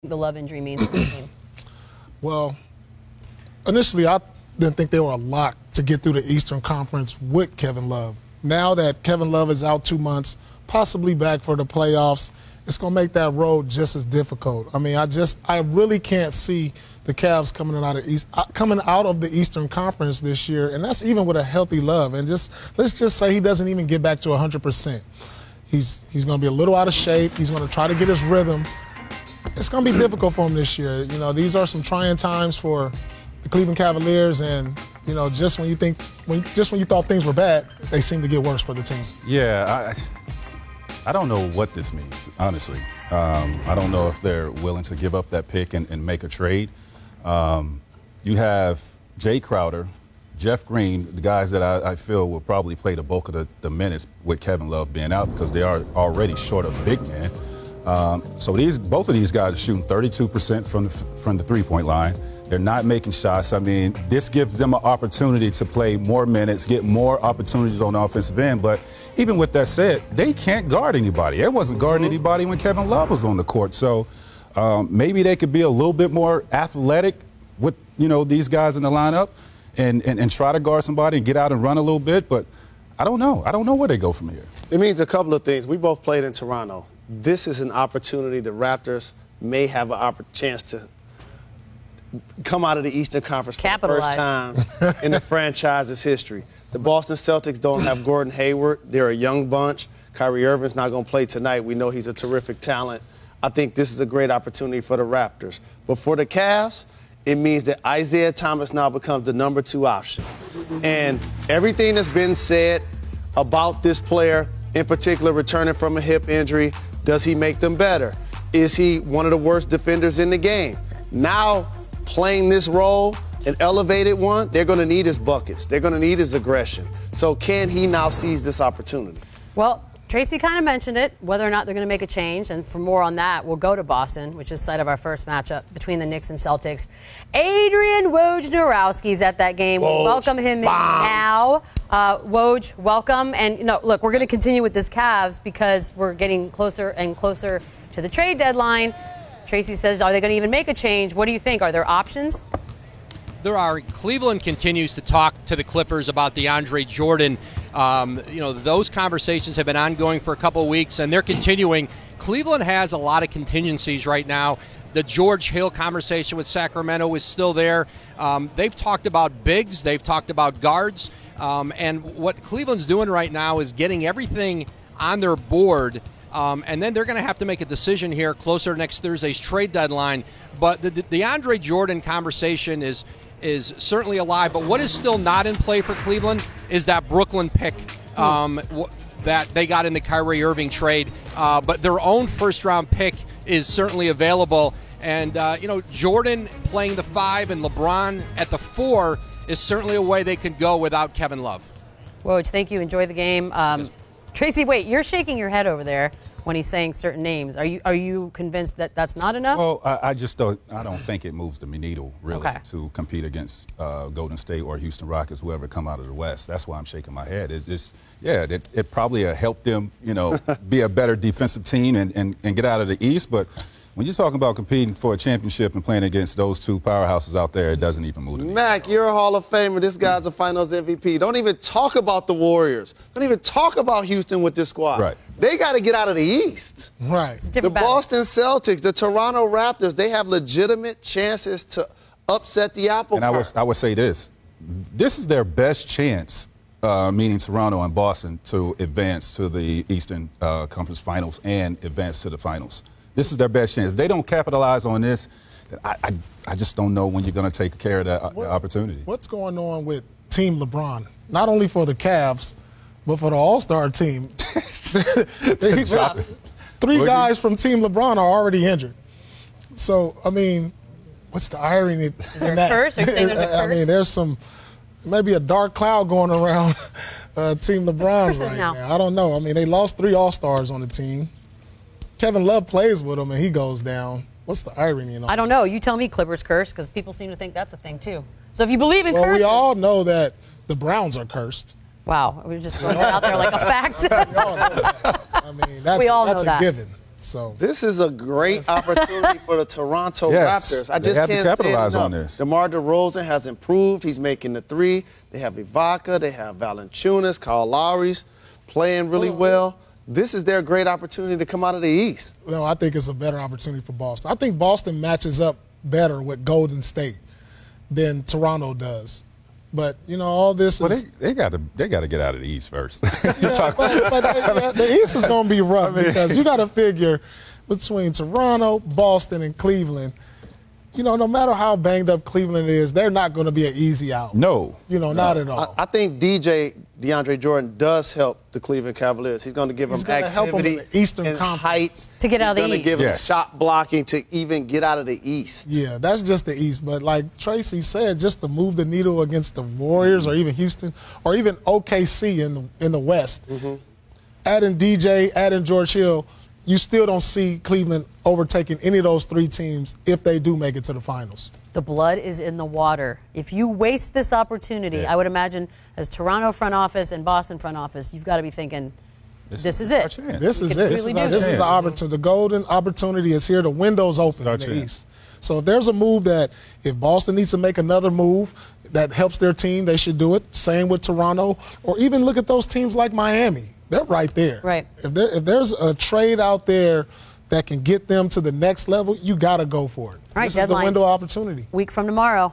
the Love injury means for the team? Well, initially I didn't think they were a lock to get through the Eastern Conference with Kevin Love. Now that Kevin Love is out 2 months, possibly back for the playoffs, it's going to make that road just as difficult. I mean, I really can't see the Cavs coming out of the Eastern Conference this year, and that's even with a healthy Love. And let's just say he doesn't even get back to 100%. He's going to be a little out of shape. He's going to try to get his rhythm. It's going to be difficult for him this year. You know, these are some trying times for the Cleveland Cavaliers, and you know, just when you thought things were bad, they seem to get worse for the team. Yeah, I don't know what this means, honestly. I don't know if they're willing to give up that pick and make a trade. You have Jay Crowder, Jeff Green, the guys that I feel will probably play the bulk of the minutes with Kevin Love being out because they are already short of big man. So both of these guys are shooting 32% from the three-point line. They're not making shots. I mean, this gives them an opportunity to play more minutes, get more opportunities on the offensive end. But even with that said, they can't guard anybody. It wasn't guarding anybody when Kevin Love was on the court. So maybe they could be a little bit more athletic with, you know, these guys in the lineup and try to guard somebody and get out and run a little bit. But I don't know. I don't know where they go from here. It means a couple of things. We both played in Toronto. This is an opportunity the Raptors may have a chance to come out of the Eastern Conference for the first time in the franchise's history. The Boston Celtics don't have Gordon Hayward. They're a young bunch. Kyrie Irving's not going to play tonight. We know he's a terrific talent. I think this is a great opportunity for the Raptors. But for the Cavs, it means that Isaiah Thomas now becomes the number 2 option. And everything that's been said about this player, in particular returning from a hip injury, does he make them better? Is he one of the worst defenders in the game? Now, playing this role, an elevated one, they're going to need his buckets. They're going to need his aggression. So can he now seize this opportunity? Well, Tracy kind of mentioned it, whether or not they're going to make a change. And for more on that, we'll go to Boston, which is site of our first matchup between the Knicks and Celtics. Adrian Wojnarowski's at that game. We'll welcome him in now. Woj, welcome. And, you know, look, we're going to continue with this Cavs because we're getting closer and closer to the trade deadline. Tracy says, are they going to even make a change? What do you think? Are there options? There are. Cleveland continues to talk to the Clippers about DeAndre Jordan. You know, those conversations have been ongoing for a couple of weeks, and they're continuing. Cleveland has a lot of contingencies right now. The George Hill conversation with Sacramento is still there. They've talked about bigs. They've talked about guards. And what Cleveland's doing right now is getting everything on their board. And then they're going to have to make a decision here closer to next Thursday's trade deadline. But the DeAndre Jordan conversation is certainly alive. But what is still not in play for Cleveland is that Brooklyn pick that they got in the Kyrie Irving trade. But their own first-round pick is certainly available. And, you know, Jordan playing the 5 and LeBron at the 4 is certainly a way they can go without Kevin Love. Woj, thank you. Enjoy the game. Tracy, wait, you're shaking your head over there when he's saying certain names. Are you convinced that that's not enough? Well, I don't think it moves the needle, really, to compete against Golden State or Houston Rockets, whoever come out of the West. That's why I'm shaking my head. It probably helped them, you know, be a better defensive team and get out of the East. But when you're talking about competing for a championship and playing against those two powerhouses out there, it doesn't even move the needle. Mac, you're a Hall of Famer. This guy's a Finals MVP. Don't even talk about the Warriors. Don't even talk about Houston with this squad. Right. They got to get out of the East. Right. The Boston Celtics, the Toronto Raptors, they have legitimate chances to upset the apple cart. And I would say this. This is their best chance, meaning Toronto and Boston, to advance to the Eastern Conference Finals and advance to the Finals. This is their best chance. If they don't capitalize on this, I just don't know when you're going to take care of that opportunity. What's going on with Team LeBron? Not only for the Cavs, but for the All-Star team. 3 guys from Team LeBron are already injured. So, I mean, what's the irony in that? Curse? Are you saying there's a curse? I mean, there's maybe a dark cloud going around Team LeBron right now. I don't know. I mean, they lost 3 All-Stars on the team. Kevin Love plays with him, and he goes down. What's the irony in all I don't know. You tell me Clippers curse, because people seem to think that's a thing, too. So if you believe in curses. Well, we all know that the Browns are cursed. Wow. We're just throwing that out there like a fact. We all know that. I mean, that's a given. So this is a great opportunity for the Toronto Raptors. I just can't say capitalize enough. on this. DeMar DeRozan has improved. He's making the three. They have Ibaka. They have Valanciunas. Kyle Lowry's playing really well. This is their great opportunity to come out of the East. No, I think it's a better opportunity for Boston. I think Boston matches up better with Golden State than Toronto does. But, you know, all this is... They got to get out of the East first. But the East is going to be rough because you got to figure between Toronto, Boston, and Cleveland, you know, no matter how banged up Cleveland is, they're not going to be an easy out. No. You know, not at all. I think DeAndre Jordan does help the Cleveland Cavaliers. He's going to give them activity and height to get out of the East. He's going to give them shot blocking to even get out of the East. Yeah, that's just the East. But like Tracy said, just to move the needle against the Warriors or even Houston or even OKC in the West, adding DJ, adding George Hill, you still don't see Cleveland overtaking any of those three teams if they do make it to the finals. The blood is in the water. If you waste this opportunity, I would imagine as Toronto front office and Boston front office, you've got to be thinking, this is it. This is it. This is the opportunity. The golden opportunity is here. The window's open in the East. So if there's a move that if Boston needs to make another move that helps their team, they should do it. Same with Toronto. Or even look at those teams like Miami. They're right there. Right. If there's a trade out there that can get them to the next level, you got to go for it. Right, this is the window of opportunity. Week from tomorrow.